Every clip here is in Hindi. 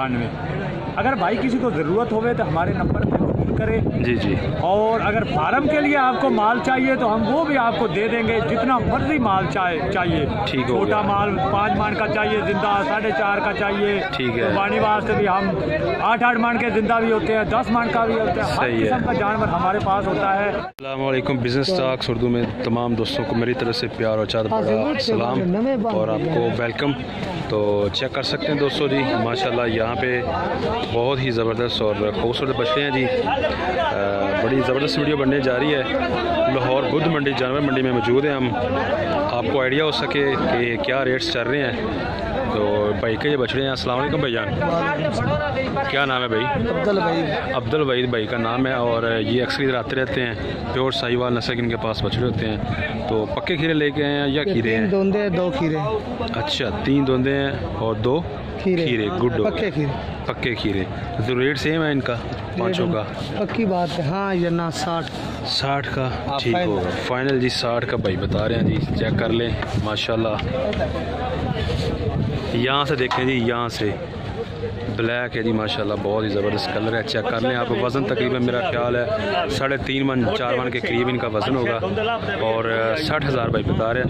अगर भाई किसी को ज़रूरत होवे तो हमारे नंबर पे फ़ोन करें जी जी। और अगर फार्म के लिए आपको माल चाहिए तो हम वो भी आपको दे देंगे, जितना मर्जी माल चाहिए। ठीक है। छोटा माल 5 मान का चाहिए जिंदा, 4.5 का चाहिए। ठीक है। पानी वास्ते भी हम 8-8 मान के जिंदा भी होते हैं, 10 मान का भी होता है। हर किस्म का जानवर हमारे पास होता है। अस्सलाम वालेकुम। बिजनेस टॉक्स उर्दू में तमाम दोस्तों को मेरी तरफ से प्यार और चाहत बड़ा सलाम और आपको वेलकम। तो चेक कर सकते हैं दोस्तों जी, माशाल्लाह यहाँ पे बहुत ही ज़बरदस्त और खूबसूरत बछड़े हैं जी। बड़ी ज़बरदस्त वीडियो बनने जा रही है। लाहौर बुद्ध मंडी जानवर मंडी में मौजूद हैं हम, आपको आइडिया हो सके कि क्या रेट्स चल रहे हैं। तो भाई के ये बछड़े हैं। अस्सलाम वालेकुम भैया, क्या नाम है भाई? अब्दुल वहीद भाई का नाम है और ये अक्सर इधर आते रहते हैं। प्योर साहिवाल नस्ल के इनके पास बछड़े होते हैं। तो पक्के खीरे लेके आए हैं या खीरे हैं? 3 दोंदे 2 खीरे। अच्छा, 3 दोंदे हैं और 2 खीरे। गुड, पक्के खीरे। तो रेट सेम है इनका पाँचों का? पक्की बात है। हाँ या ना 60 का ठीक होगा फाइनल जी। 60 का भाई बता रहे हैं जी, चेक कर लें माशाल्लाह। यहाँ से देखें जी, यहाँ से ब्लैक है जी माशाल्लाह, बहुत ही ज़बरदस्त कलर है। चेक कर लें आप। वज़न तकरीबन मेरा ख्याल है 3.5 मन 4 मन के करीब इनका वज़न होगा और 60,000 भाई बता रहे हैं।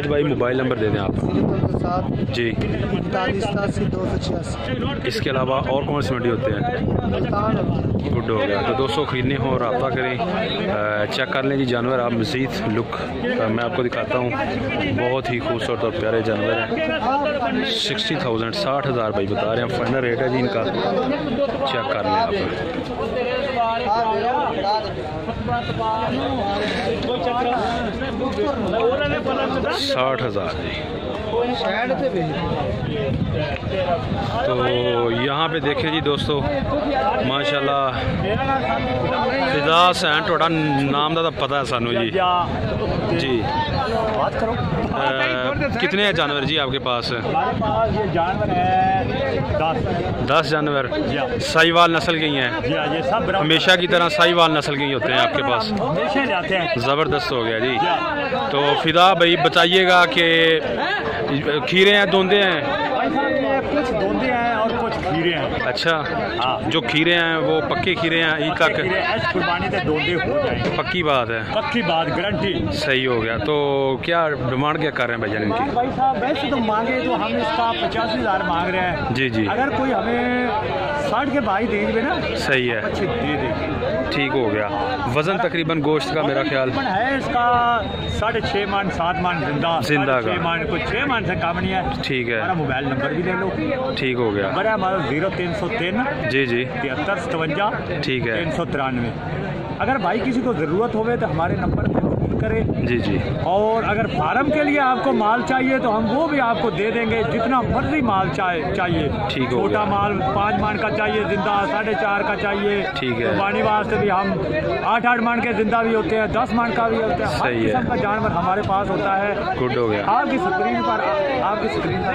भाई मोबाइल नंबर दे दें आप जी। 286। इसके अलावा और कौन सी मंडी होते हैं? गुड हो गया। तो दोस्तों ख़रीदने हो रब्ता करें। चेक कर लें जी जानवर आप। मज़ीद लुक मैं आपको दिखाता हूँ, बहुत ही खूबसूरत और प्यारे जानवर हैं। 60,000 60,000 भाई बता रहे हैं, फाइनल रेट है जी इनका। चेक कर लें आप। 60,000 जी। तो यहाँ पे देखें जी दोस्तों माशाल्लाह, फिजा सैन थोड़ा नाम का पता है सानू जी। जी कितने हैं जानवर जी आपके पास? हमारे पास ये जानवर है 10 जानवर। साहिवाल नस्ल के ही हैं? ये सब हमेशा की तरह साहिवाल नस्ल के ही होते हैं आपके पास? हमेशा जाते हैं। ज़बरदस्त हो गया जी। तो फिदा भाई बताइएगा कि खीरे हैं दोंदे हैं? कुछ दोंदे हैं और कुछ खीरे हैं। अच्छा हाँ। जो खीरे हैं वो पक्के खीरे हैं ईद तक? कुर्बानी से दोंदे हो जाएंगे। पक्की बात है? पक्की बात, गारंटी। सही हो गया। तो क्या डिमांड क्या कर रहे हैं भैया इनकी? भाई साहब वैसे तो मांगे तो हम इसका 85,000 मांग रहे हैं जी जी। अगर कोई हमें 60 के भाई देंगे ना सही है, अच्छे दे देंगे। ठीक हो गया। वजन तकरीबन गोश्त का मेरा ख्याल है इसका 6.5 मन 7 मन जिंदा का। 6 मन, कुछ 6 मन से कम नहीं है। ठीक है। हमारा मोबाइल नंबर भी ले लो। ठीक हो गया। नंबर है हमारा 0303 जी जी 7357। ठीक है। 393। अगर भाई किसी को ज़रूरत होवे तो हमारे नंबर पे फ़ोन करें जी जी। और अगर फार्म के लिए आपको माल चाहिए तो हम वो भी आपको दे देंगे, जितना मर्जी माल चाहिए। ठीक है। छोटा माल 5 मान का चाहिए जिंदा, 4.5 का चाहिए। ठीक है। पानी वास्ते भी हम 8-8 मान के जिंदा भी होते हैं, 10 मान का भी होता है। हर किस्म का जानवर हमारे पास होता है। गुड हो गया। आपकी स्क्रीन पर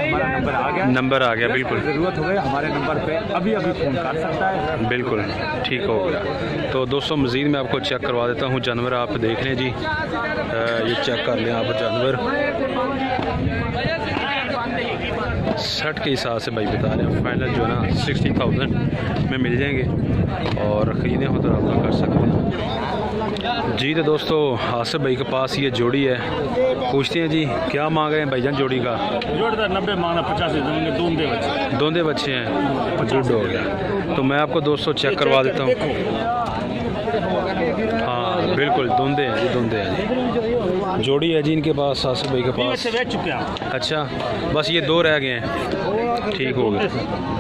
हमारा नंबर आ गया। नंबर आ गया बिल्कुल। ज़रूरत हो गई हमारे नंबर पे अभी फ़ोन कर सकता है। बिल्कुल ठीक हो गया। तो दोस्तों मज़ीद मैं आपको चेक करवा देता हूँ जानवर, आप देख लें जी। ये चेक कर लें आप जानवर 60 के हिसाब से भाई बता रहे हैं। फाइनल जो है ना 60,000 में मिल जाएंगे और ख़रीदने हो तो रब्ता कर सकते हैं जी। तो दोस्तों आसिफ भाई के पास ये जोड़ी है, पूछते हैं जी क्या मांग रहे हैं भाईजान जोड़ी का? जोड़ी 90 मांगना, 85 दोंदे बच्चे हैं। गुड हो गया। तो मैं आपको दोस्तों चेक करवा देता हूँ। हाँ बिल्कुल दोंदे हैं जी, दोंदे हैं जी। जोड़ी है जी इनके पास, आसिफ भाई के पास। अच्छा बस ये 2 रह गए हैं। ठीक हो गया।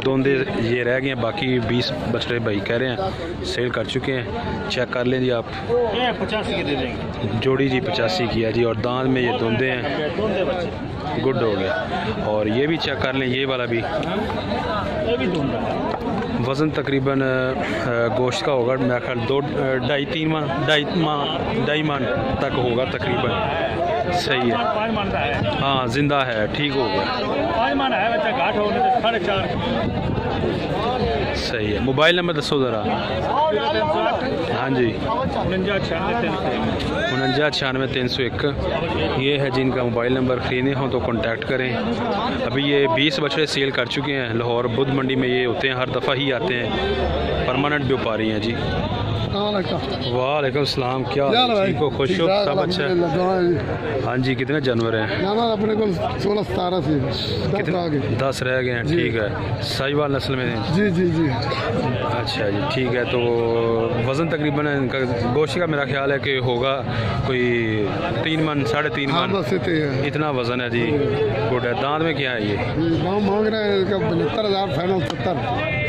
दोंदे ये रह गए हैं, बाकी 20 बछड़े भाई कह रहे हैं सेल कर चुके हैं। चेक कर लें जी आप। 85 की दे देंगे जोड़ी जी। 85 की है जी और दांत में ये दोंदे हैं। गुड हो गया। और ये भी चेक कर लें, ये वाला भी। वज़न तकरीबन गोश्त का होगा मेरा ख्याल 2-2.5-3 मन 2.5 मन तक होगा तकरीबन। सही है। हाँ जिंदा है। ठीक हो गया। 5 मन है बच्चा, घाट हो 4.5। सही है। मोबाइल नंबर दसो ज़रा। हाँ जी। 49 49 ये है जिनका मोबाइल नंबर। ख़रीदने हो तो कांटेक्ट करें। अभी ये 20 बछड़े सेल कर चुके हैं। लाहौर बुध मंडी में ये होते हैं, हर दफ़ा ही आते हैं, परमानेंट व्यापारी हैं जी। वालेकुम सलाम, क्या ठीक हो, खुश हो, सब अच्छा है? हाँ जी। कितने जानवर हैं? अपने को 16-17 से 10 रह गए हैं। ठीक है, साहिवाल नस्ल में? जी जी जी। अच्छा जी, ठीक है। तो वज़न तकरीबन इनका गोश्त का मेरा ख्याल है कि होगा कोई 3 मन 3.5 मन इतना वज़न है जी। गुड है। दांत में क्या है ये? दाम मांग रहे हैं 75,000, फाइनल 70।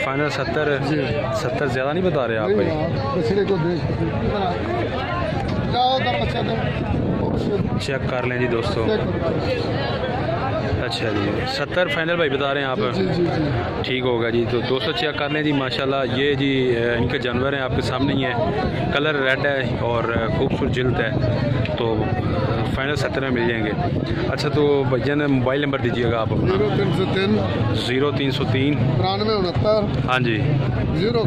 फाइनल 70 ज़्यादा नहीं बता रहे आप भाई? को चेक कर लें जी दोस्तों। अच्छा जी, 70 फाइनल भाई बता रहे हैं आप? ठीक होगा जी। तो दोस्तों चेक कर लें जी। माशाल्लाह ये जी इनके जानवर हैं, आपके सामने ही है। कलर रेड है और खूबसूरत जिल्द है। तो फाइनल 70 में मिल जाएंगे। अच्छा, तो भैया ने मोबाइल नंबर दीजिएगा आप अपना। 0303 9369। हाँ जी। 0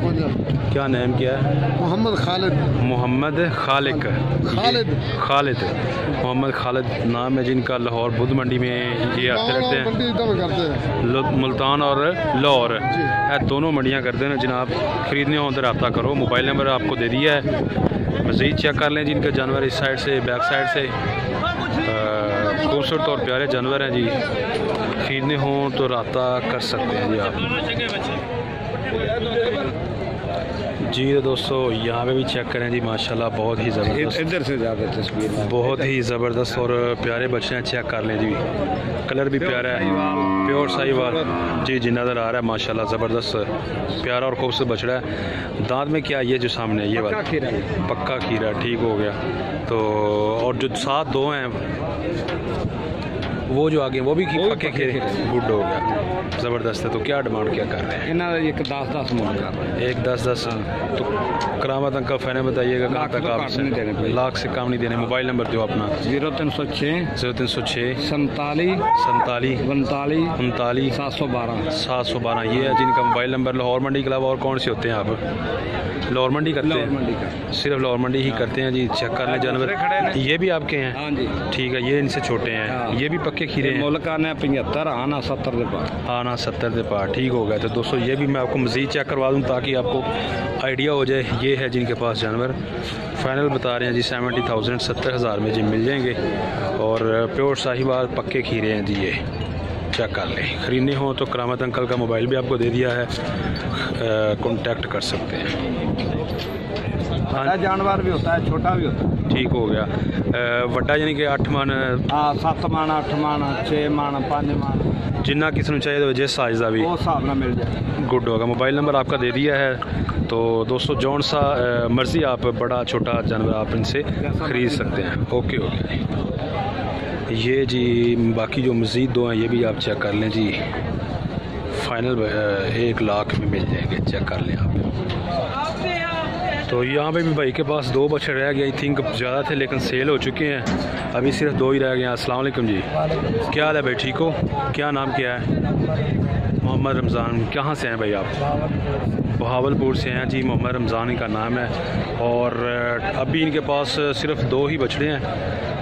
क्या नाम क्या है? मोहम्मद खालिद। मोहम्मद खालिद मोहम्मद खालिद नाम है जिनका। लाहौर बुध मंडी में ये आते रहते हैं। मुल्तान और लाहौर दोनों मंडियां करते हैं जनाब। ख़रीदने हो तो रब्ता करो। मोबाइल नंबर आपको दे दिया है। मज़ीद चेक कर लें जिनके जानवर इस साइड से, बैक साइड से खूबसूरत और प्यारे जानवर हैं जी। ख़रीदने हों तो रब्ता कर सकते हैं जी आप जी। तो दोस्तों यहाँ पे भी चेक करें जी। माशाल्लाह बहुत ही ज़बरदस्त, इधर से ज़्यादा तस्वीर बहुत ही ज़बरदस्त और प्यारे बच्चे हैं। चेक कर लें जी, कलर भी प्यारा है, प्योर साहिवाल जी जी नज़र आ रहा है। माशाल्लाह ज़बरदस्त प्यारा और खूबसूरत बछड़ा है। दांत में क्या ये जो सामने ये वाला? पक्का खीरा। ठीक हो गया। तो और जो साथ 2 हैं वो जो आगे वो भी पक्के खीरे। गुड हो गया, ज़बरदस्त है। तो क्या डिमांड क्या कर रहे हैं? एक 10-10 मन कर रहे हैं। एक 10-10। तो करामत अंकल फाइनल बताइएगा कहाँ तक आप? लाख से कम नहीं देने। मोबाइल नंबर दो अपना। 0306 47 39 712। ये है जिनका मोबाइल नंबर। लाहौर मंडी के अलावा और कौन से होते हैं आप? लाहौर मंडी करते हैं? सिर्फ लाहौर मंडी ही करते हैं जी। चेक कर लें जानवर। ये भी आपके हैं? हाँ जी। ठीक है, ये इनसे छोटे हैं। ये भी पक्के खीरे हैं? मुल्क आने 75 आना 70 के पार। आना 70 के पार। ठीक हो गया। तो दोस्तों ये भी मैं आपको मज़ीद चेक करवा दूँ ताकि आपको आइडिया हो जाए। ये है जिनके पास जानवर। फाइनल बता रहे हैं जी 70,000 70,000 में जी मिल जाएंगे। और प्योर साहिवाल पक्के खीरे हैं जी। ये चेक कर लें। ख़रीदने हो तो करामत अंकल का मोबाइल भी आपको दे दिया है, कांटेक्ट कर सकते हैं। बड़ा जानवर भी होता है, छोटा भी होता है। ठीक हो गया। वड्डा यानी कि 8 मन? 7 मन 8 मन 6 मन 5 मन जिन्ना किसी को चाहिए जिस साइज़ का भी वो हिसाब में मिल जाए। गुड होगा। मोबाइल नंबर आपका दे दिया है। तो दोस्तों जौन सा मर्ज़ी आप बड़ा छोटा जानवर आप इनसे ख़रीद सकते हैं। ओके हो गया। ये जी बाकी जो मज़ीद 2 हैं ये भी आप चेक कर लें जी। फाइनल 1 लाख में मिल जाएंगे। चेक कर लें आप। तो यहाँ पे भी भाई के पास 2 बछड़े रह गए। आई थिंक ज़्यादा थे लेकिन सेल हो चुके हैं। अभी सिर्फ 2 ही रह गए हैं। अस्सलाम वालेकुम जी, क्या हाल है भाई? ठीक हो? क्या नाम क्या है? मोहम्मद रमज़ान। कहाँ से हैं भाई आप? बहावलपुर से हैं जी। मोहम्मद रमज़ान इनका नाम है। और अभी इनके पास सिर्फ 2 ही बछड़े हैं।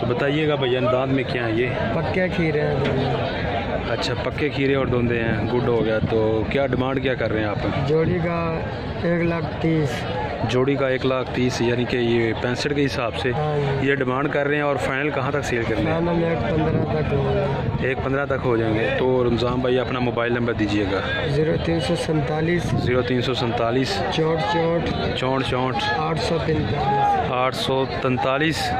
तो बताइएगा भैया दांत में क्या है ये? पक्के खीरे हैं। अच्छा, पक्के खीरे और धुंधे हैं। गुड हो गया। तो क्या डिमांड क्या कर रहे हैं आप? जोड़ी का 1,30,000। जोड़ी का 1,30,000 यानी कि ये 65 के हिसाब से ये डिमांड कर रहे हैं। और फाइनल कहाँ तक सेल कर रहे हैं? 1,15 तक हो जाएंगे। तो रमज़ान भाई अपना मोबाइल नंबर दीजिएगा। 0347 64 843।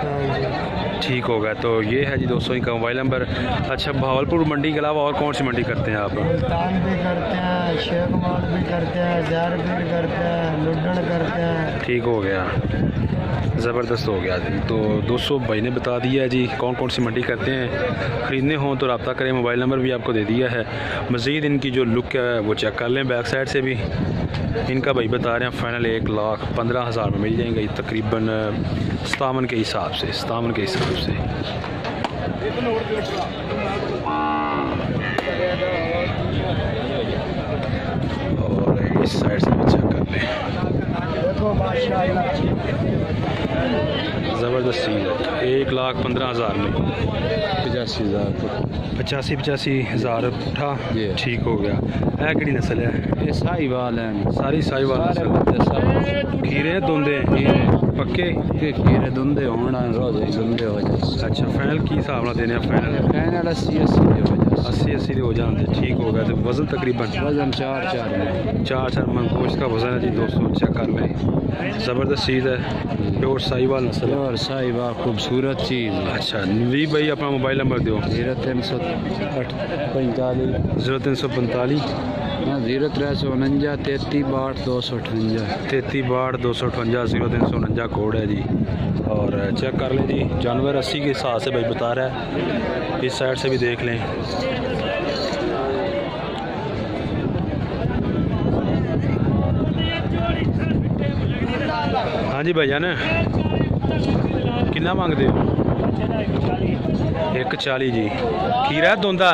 ठीक होगा। तो ये है जी दोस्तों इनका मोबाइल नंबर। अच्छा, भावलपुर मंडी के अलावा और कौन सी मंडी करते हैं आप? मुल्तान भी करते हैं, शेखमाल भी करते हैं, जार भी करते हैं, लुड्डन करते हैं। ठीक हो गया, ज़बरदस्त हो गया। तो दोस्तों भाई ने बता दिया है जी कौन कौन सी मंडी करते हैं। ख़रीदने हों तो रब्ता करें। मोबाइल नंबर भी आपको दे दिया है। मज़ीद इनकी जो लुक है वो चेक कर लें बैक साइड से भी। इनका भाई बता रहे हैं फाइनल 1,15,000 में मिल जाएंगे तकरीबन 57 के हिसाब से। और इस साइड से भी चेक कर लें। ज़बरदस्त चीज़ है। 1,15,000 में 85,000 उठा, ठीक हो गया। है किहड़ी नस्ल है? ये साहिवाल है, सारी साहिवाल नस्ल। खीरे धुंदे पक्के खीरे धुंदे होना रोज़ धुंदे हो जाए। अच्छा, फाइनल की हिसाब नाल देने? फाइनल 80 हो जाते, ठीक हो गया। तो वज़न तकरीबन 4 मन गोश्त का वज़न है जी दोस्तों, चेक कर लें। ज़बरदस्त चीज़ है, प्योर साहिवाल नस्ल है। और साहिवाल खूबसूरत चीज़। अच्छा वी भाई अपना मोबाइल नंबर दो। 0345 0345 0349 336258 336258 0349 कोड है जी। और चेक कर लें जी, जानवर 80 के हिसाब से भाई बता रहा है। इस साइड से भी देख लें। हाँ जी भाईजान, कितना मांगते हो? 140 जी। खीरा है धुंदा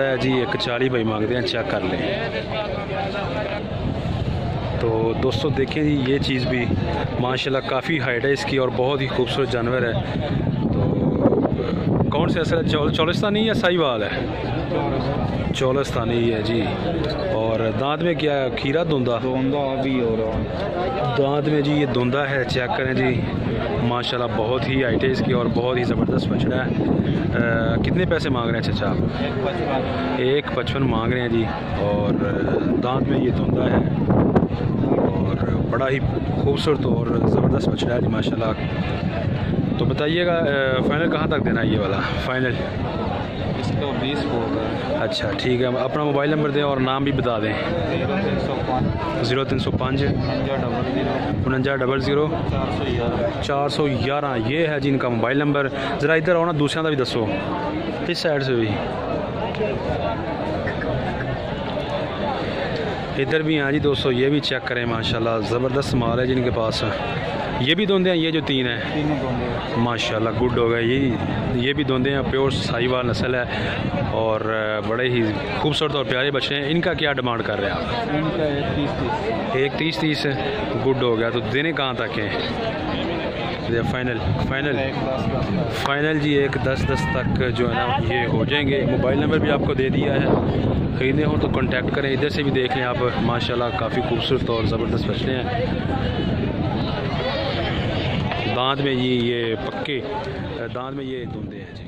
है जी, 140 भाई मांगते हैं। चेक कर लें। तो दोस्तों देखें जी, ये चीज़ भी माशाल्लाह काफ़ी हाइट है इसकी और बहुत ही खूबसूरत जानवर है। तो कौन से असल चौलिस्तानी या साहिवाल है? चौलिस्तानी है जी। और दांत में क्या है? खीरा धुंदा अभी हो रहा है दांत में जी, ये धुंदा है। चेक करें जी, माशाल्लाह बहुत ही हाइट है इसकी और बहुत ही ज़बरदस्त बछड़ा है। कितने पैसे मांग रहे हैं चाचा आप? 155 मांग रहे हैं जी। और दांत में ये धुंदा है और बड़ा ही खूबसूरत और ज़बरदस्त बछड़ा है जी माशाल्लाह। तो बताइएगा फ़ाइनल कहाँ तक देना है ये वाला? फ़ाइनल इसको 20 होगा। अच्छा ठीक है, अपना मोबाइल नंबर दें और नाम भी बता दें। 0305 4900 411 ये है जी इनका मोबाइल नंबर। ज़रा इधर आओ ना, दूसरा का भी दसो, इस साइड से भी। इधर भी हैं जी दोस्तों, ये भी चेक करें माशाल्लाह ज़बरदस्त माल है जिनके पास। ये भी धुंदे हैं, ये जो तीन है माशाल्लाह गुड हो गए। ये भी धुंदे हैं, प्योर साहिवाल नस्ल है और बड़े ही खूबसूरत और प्यारे बच्चे हैं। इनका क्या डिमांड कर रहे हैं आप? इनका 1,30,30 गुड हो गया। तो देने कहाँ तक हैं? फाइनल जी 1,10,10 तक जो है ना ये हो जाएंगे। मोबाइल नंबर भी आपको दे दिया है, ख़रीदने हो तो कांटेक्ट करें। इधर से भी देख लें आप, माशाल्लाह काफ़ी खूबसूरत और ज़बरदस्त बछड़े हैं। दांत में ये पक्के दांत में ये धुंदे हैं जी।